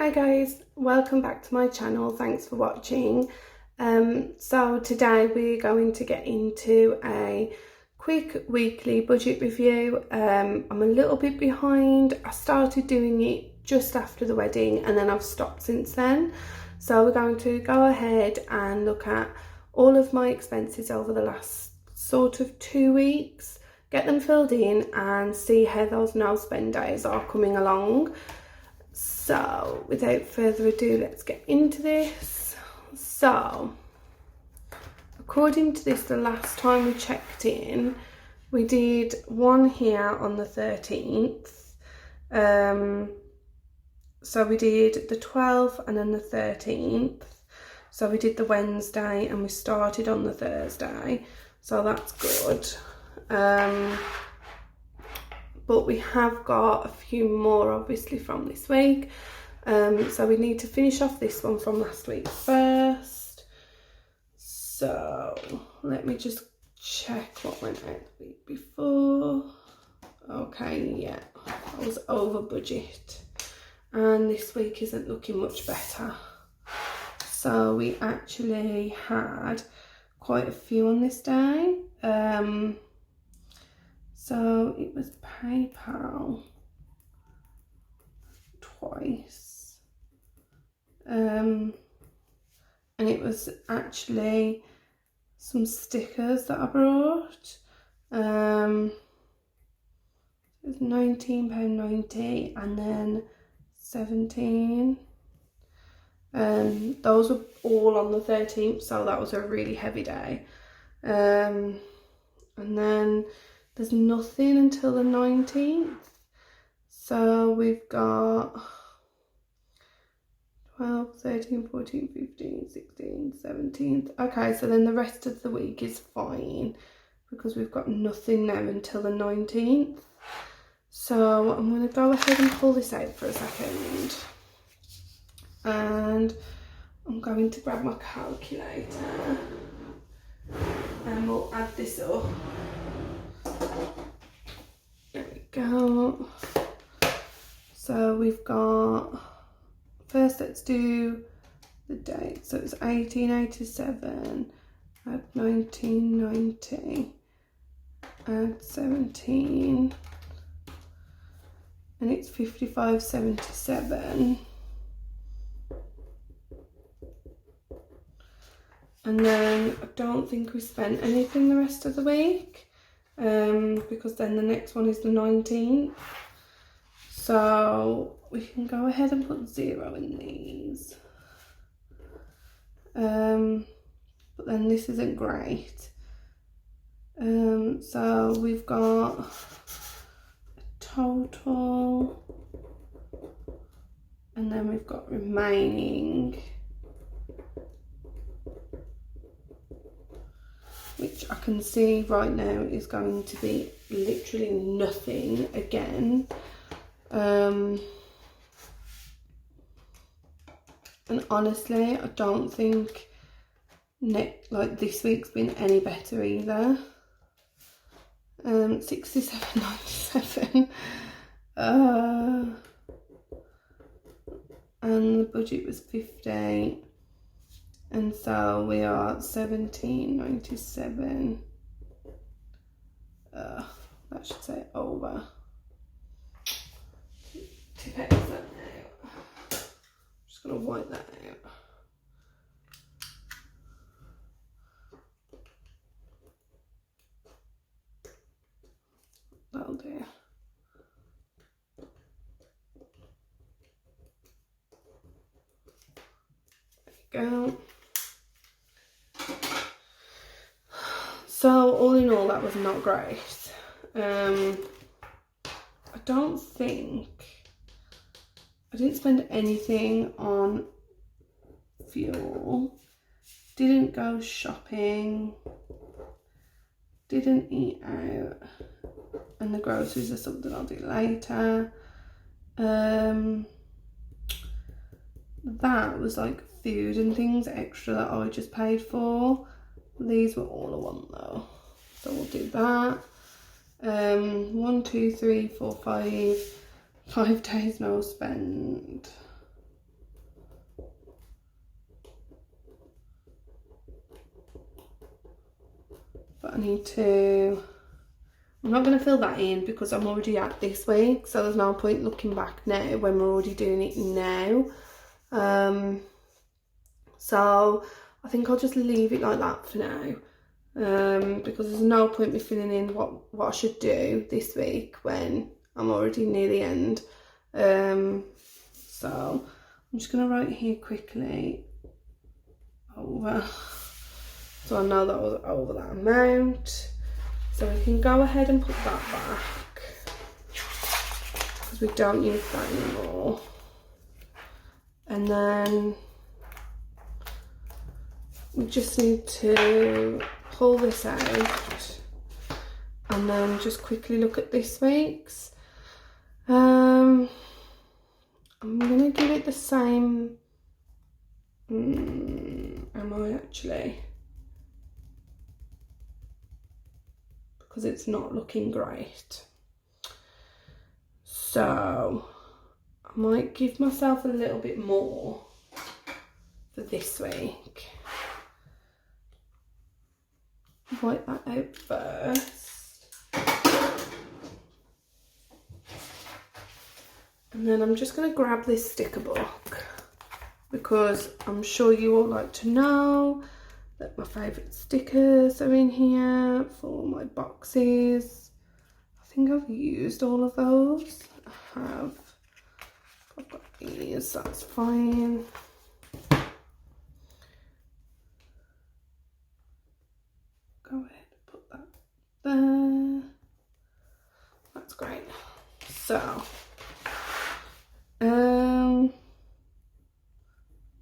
Hi guys, welcome back to my channel. Thanks for watching. So today we're going to get into a quick weekly budget review. I'm a little bit behind. I started doing it just after the wedding and then I've stopped since then. So we're going to go ahead and look at all of my expenses over the last sort of 2 weeks, get them filled in and see how those no spend days are coming along. So without further ado, let's get into this. So according to this, the last time we checked in, we did one here on the 13th. So we did the 12th and then the 13th. So we did the Wednesday and we started on the Thursday. So that's good. But we have got a few more obviously from this week. So we need to finish off this one from last week first. So let me just check what went out the week before. Okay, yeah, that was over budget. And this week isn't looking much better. So we actually had quite a few on this day. So it was PayPal twice, and it was actually some stickers that I brought. It was £19.90 and then 17. Those were all on the 13th, so that was a really heavy day. And then there's nothing until the 19th. So we've got 12, 13, 14, 15, 16, 17th. Okay, so then the rest of the week is fine because we've got nothing now until the 19th. So I'm going to go ahead and pull this out for a second. And I'm going to grab my calculator and we'll add this up. There we go. So we've got, first let's do the date. So it's 1887, add 1990, add 17, and it's 55.77. And then I don't think we spent anything the rest of the week. Because then the next one is the 19th. So we can go ahead and put 0 in these. But then this isn't great. So we've got a total, and then we've got remaining, which I can see right now is going to be literally nothing again. And honestly, I don't think this week's been any better either. 67.97. And the budget was 50. And so we are 17.97. That should say over. That out. I'm just gonna wipe that out. That'll do. There you go. So all in all, that was not great. I don't think I didn't spend anything on fuel, didn't go shopping, didn't eat out, and the groceries are something I'll do later. That was like food and things extra that I just paid for. These were all I want though, so we'll do that. 1, 2, 3, 4, 5 days no spend. but I need to, I'm not going to fill that in because I'm already at this week, so there's no point looking back now when we're already doing it now. So I think I'll just leave it like that for now, because there's no point me filling in what I should do this week when I'm already near the end. So I'm just going to write here quickly over, so I know that was over that amount. So we can go ahead and put that back because we don't use that anymore. And then we just need to pull this out and then just quickly look at this week's. I'm gonna give it the same. Am I actually? Because it's not looking great. So I might give myself a little bit more for this week. Wipe that out first. And then I'm just going to grab this sticker book because I'm sure you all like to know that my favourite stickers are in here for my boxes. I think I've used all of those. I have. I've got these, that's fine. Go ahead and put that there. That's great. So,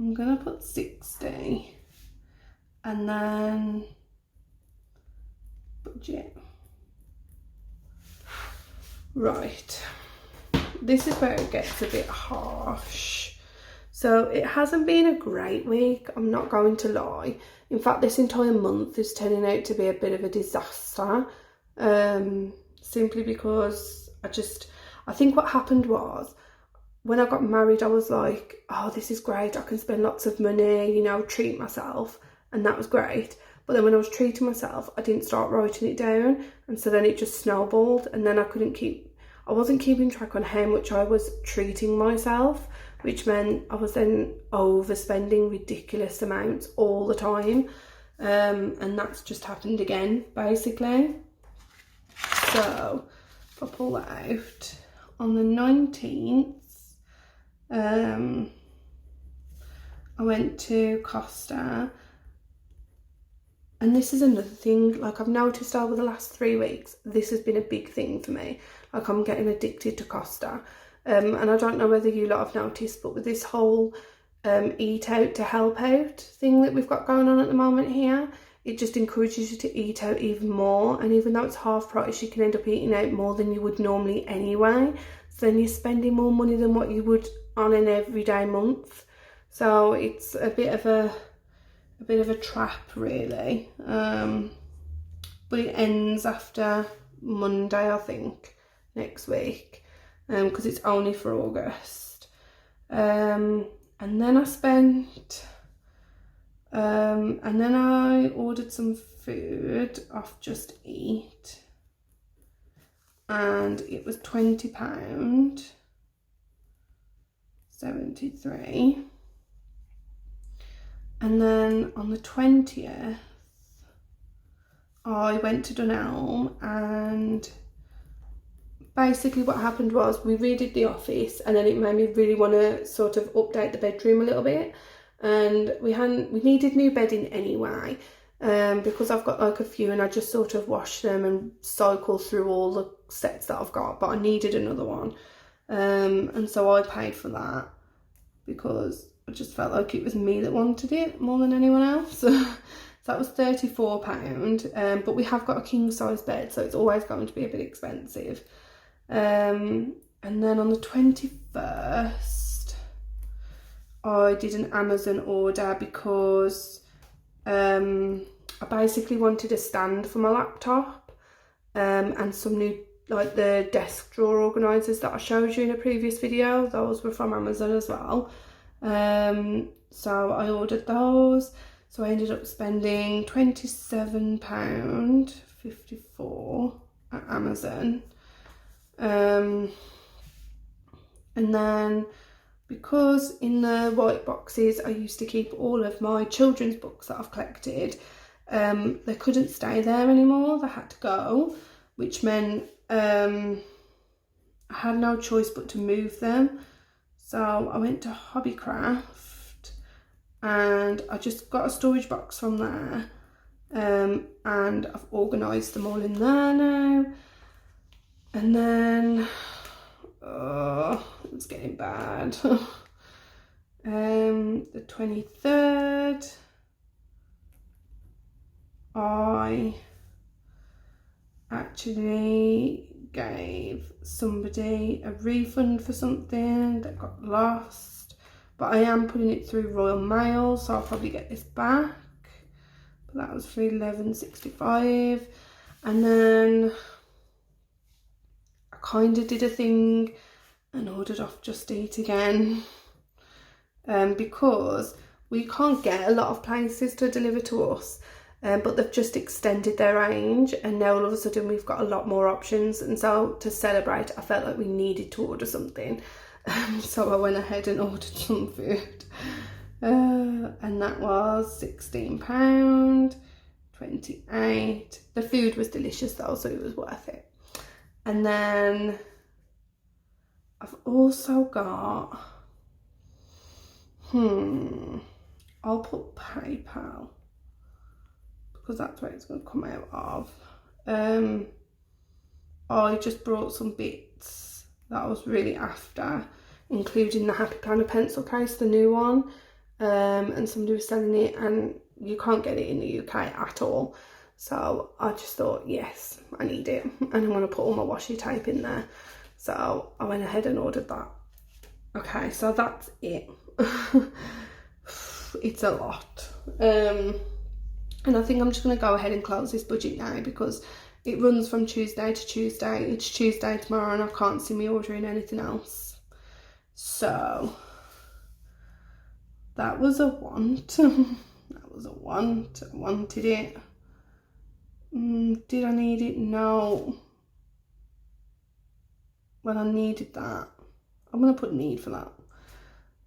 I'm gonna put 60 and then budget. Right, this is where it gets a bit harsh. So it hasn't been a great week, I'm not going to lie. In fact, this entire month is turning out to be a bit of a disaster, simply because I think what happened was, when I got married, I was like, oh, this is great, I can spend lots of money, you know, treat myself, and that was great. But then when I was treating myself, I didn't start writing it down, and so then it just snowballed, and then I wasn't keeping track on how much I was treating myself, which meant I was then overspending ridiculous amounts all the time, and that's just happened again, basically. So if I pull that out, on the 19th, I went to Costa, and this is another thing, like I've noticed over the last 3 weeks, this has been a big thing for me. Like I'm getting addicted to Costa, and I don't know whether you lot have noticed, but with this whole eat out to help out thing that we've got going on at the moment here, it just encourages you to eat out even more, and even though it's half price, you can end up eating out more than you would normally anyway, so then you're spending more money than what you would on an everyday month. So it's a bit of a trap, really, but it ends after Monday, I think, next week, because it's only for August. And then I spent and then I ordered some food off Just Eat, and it was £20.73. And then on the 20th, I went to Dunelm, and basically what happened was we redid the office, and then it made me really want to sort of update the bedroom a little bit, and we needed new bedding anyway, because I've got like a few, and I just sort of wash them and cycle through all the sets that I've got, but I needed another one, and so I paid for that because I just felt like it was me that wanted it more than anyone else. So that was £34, but we have got a king size bed, so it's always going to be a bit expensive. And then on the 21st, I did an Amazon order because I basically wanted a stand for my laptop, and some new, like the desk drawer organisers that I showed you in a previous video. Those were from Amazon as well. So I ordered those. So I ended up spending £27.54 at Amazon. And then because in the white boxes I used to keep all of my children's books that I've collected, they couldn't stay there anymore, they had to go, which meant I had no choice but to move them. So I went to Hobbycraft and I just got a storage box from there, and I've organised them all in there now. And then it's getting bad. The 23rd I actually gave somebody a refund for something that got lost, but I am putting it through Royal Mail, so I'll probably get this back. But that was for £11.65. And then I kind of did a thing and ordered off Just Eat again, because we can't get a lot of places to deliver to us, but they've just extended their range, and now all of a sudden we've got a lot more options. And so to celebrate, I felt like we needed to order something, so I went ahead and ordered some food, and that was £16.28. The food was delicious though, so it was worth it. And then I've also got, I'll put PayPal because that's where it's going to come out of. I just brought some bits that I was really after, including the Happy Planner pencil case, the new one, and somebody was selling it and you can't get it in the UK at all. So I just thought, yes, I need it, and I'm going to put all my washi tape in there. So I went ahead and ordered that. Okay, so that's it. It's a lot. And I think I'm just going to go ahead and close this budget now because it runs from Tuesday to Tuesday. It's Tuesday tomorrow and I can't see me ordering anything else. So that was a want. That was a want. I wanted it. Did I need it? No. Well, I needed that. I'm going to put need for that.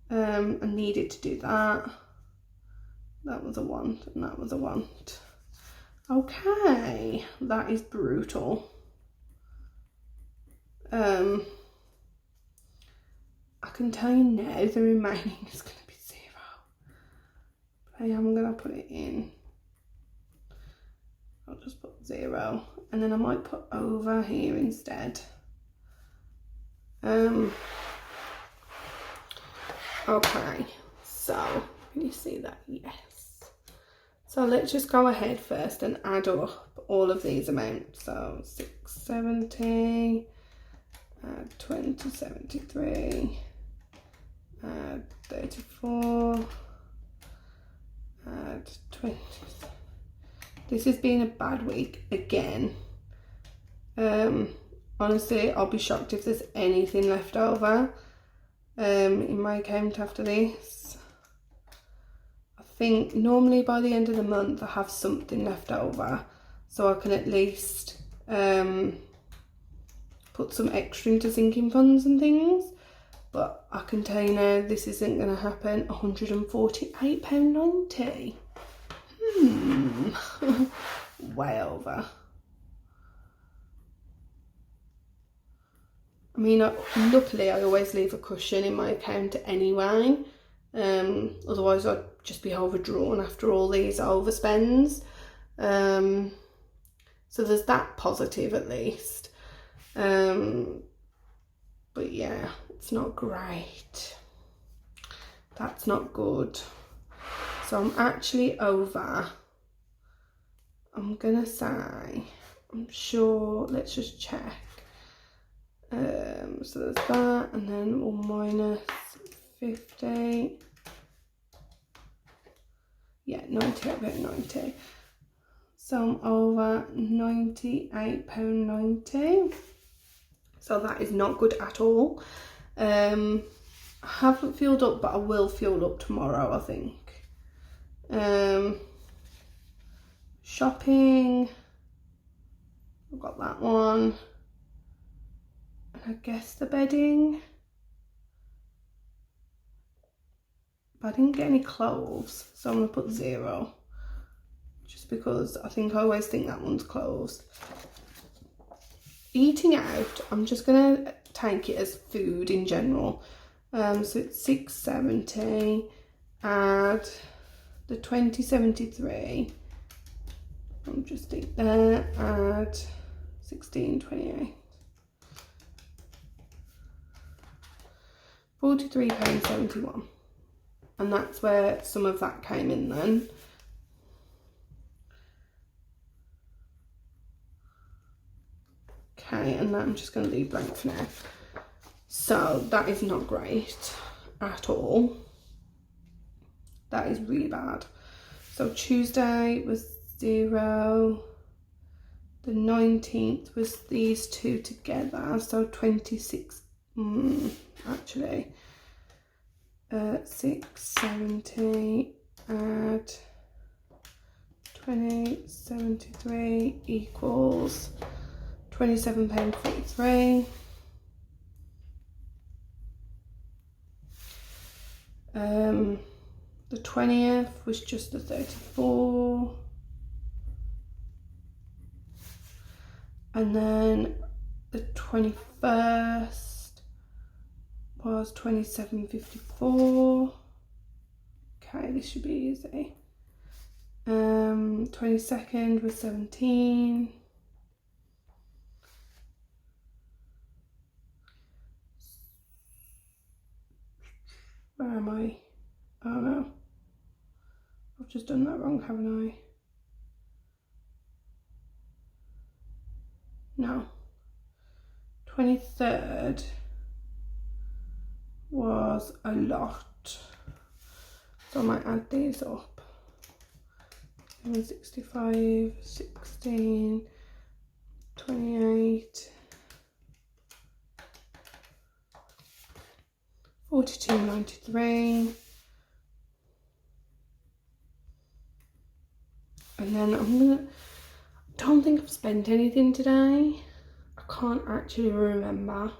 I needed to do that. That was a want, and that was a want. Okay, that is brutal. I can tell you now the remaining is going to be 0. But I am going to put it in. I'll just put 0, and then I might put over here instead. Okay, so can you see that? Yes. So let's just go ahead first and add up all of these amounts. So 670, add 2073, add 34, add 20. This has been a bad week again. Honestly, I'll be shocked if there's anything left over in my account after this. I think normally by the end of the month I have something left over, so I can at least put some extra into sinking funds and things. But I can tell you now, this isn't going to happen. £148.90. Way over. I mean, luckily I always leave a cushion in my account anyway. Otherwise I'd just be overdrawn after all these overspends. So there's that positive at least. But yeah, it's not great. That's not good. So I'm actually over. I'm gonna say, I'm sure, let's just check. So there's that, and then we'll minus 50. Yeah, 98.90. So I'm over £98.90. So that is not good at all. I haven't fueled up, but I will fuel up tomorrow, I think. Shopping, I've got that one, and I guess the bedding. But I didn't get any clothes, so I'm gonna put 0, just because I always think that one's closed. Eating out, I'm just gonna take it as food in general. So it's £6.70, add the £20.73. I'm just stick there, add £16.28. £43.71. And that's where some of that came in then. Okay, and that I'm just going to leave blank for now. So that is not great at all. That is really bad. So Tuesday was 0. The 19th was these two together, so 26. Actually, 6.70 add 20.73 equals £27.43. The 20th was just the 34, and then the 21st was 27.54. Okay, this should be easy. 22nd was 17. Where am I? Oh no, I've just done that wrong, haven't I? No. 23rd was a lot, so I might add these up. 65, 16, 28, 42.93, and then don't think I've spent anything today. I can't actually remember.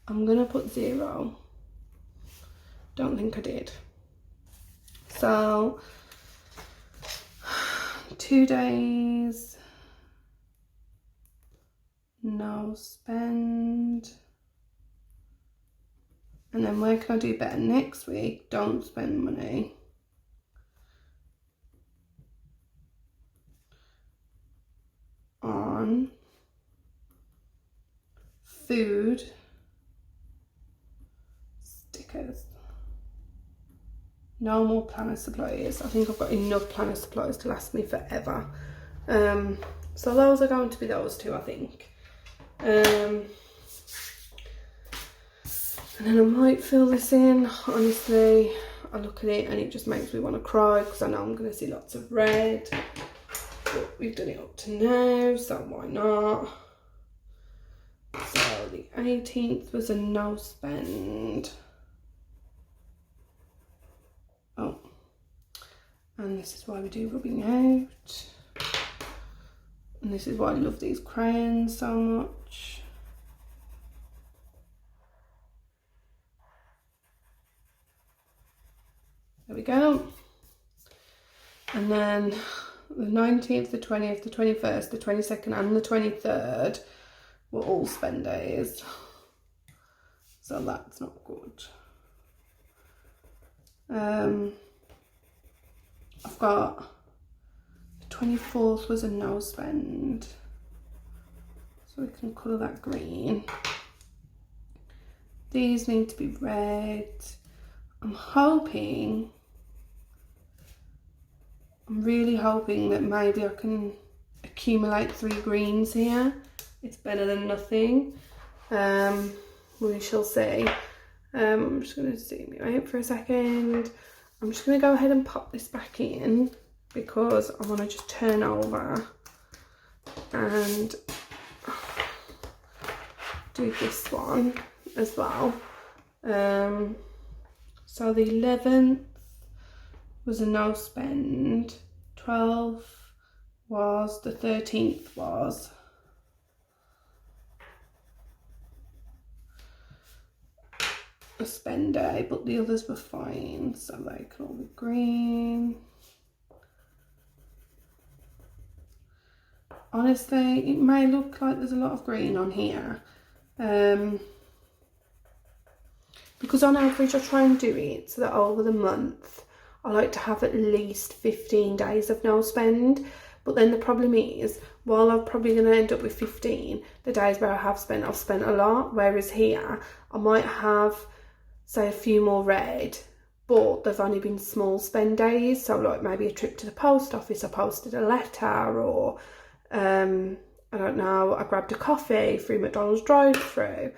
I'm gonna put 0. Don't think I did. So 2 days, no spend. And then where can I do better next week? Don't spend money. On food, stickers. No more planner supplies. I think I've got enough planner supplies to last me forever. So those are going to be those two, I think. And then I might fill this in. Honestly, I look at it and it just makes me want to cry because I know I'm going to see lots of red. But we've done it up to now, so why not? So the 18th was a no spend. Oh, and this is why we do rubbing out. And this is why I love these crayons so much. There we go. And then the 19th, the 20th, the 21st, the 22nd and the 23rd were all spend days. So that's not good. I've got the 24th was a no spend. So we can colour that green. These need to be red. I'm really hoping that maybe I can accumulate 3 greens here. It's better than nothing. We shall see. I'm just going to zoom you out for a second. I'm just going to go ahead and pop this back in because I want to just turn over and do this one as well. So the 11th was a no spend. 12th was, the 13th was. A spend day, but the others were fine, so they can all be green. Honestly, it may look like there's a lot of green on here, because on average I try and do it so that over the month I like to have at least 15 days of no spend. But then the problem is, while I'm probably going to end up with 15, the days where I've spent a lot, whereas here I might have, say, a few more red, but they've only been small spend days. So like maybe a trip to the post office, I posted a letter, or I don't know, I grabbed a coffee through McDonald's drive-through.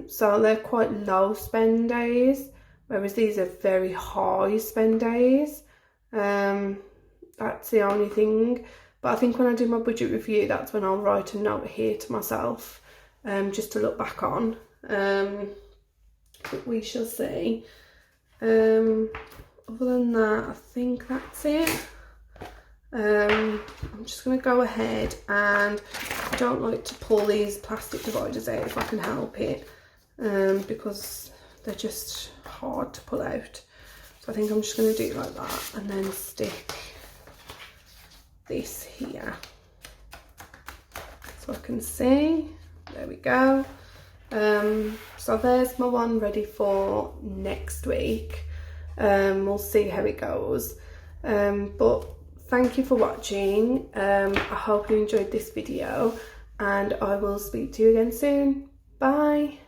So they're quite low spend days, whereas these are very high spend days. That's the only thing. But I think when I do my budget review, that's when I'll write a note here to myself, just to look back on. But we shall see. Other than that, I think that's it. I'm just going to go ahead, and I don't like to pull these plastic dividers out if I can help it, because they're just hard to pull out. So I think I'm just going to do it like that, and then stick this here so I can see. There we go. So there's my one ready for next week. We'll see how it goes, but thank you for watching. I hope you enjoyed this video, and I will speak to you again soon. Bye.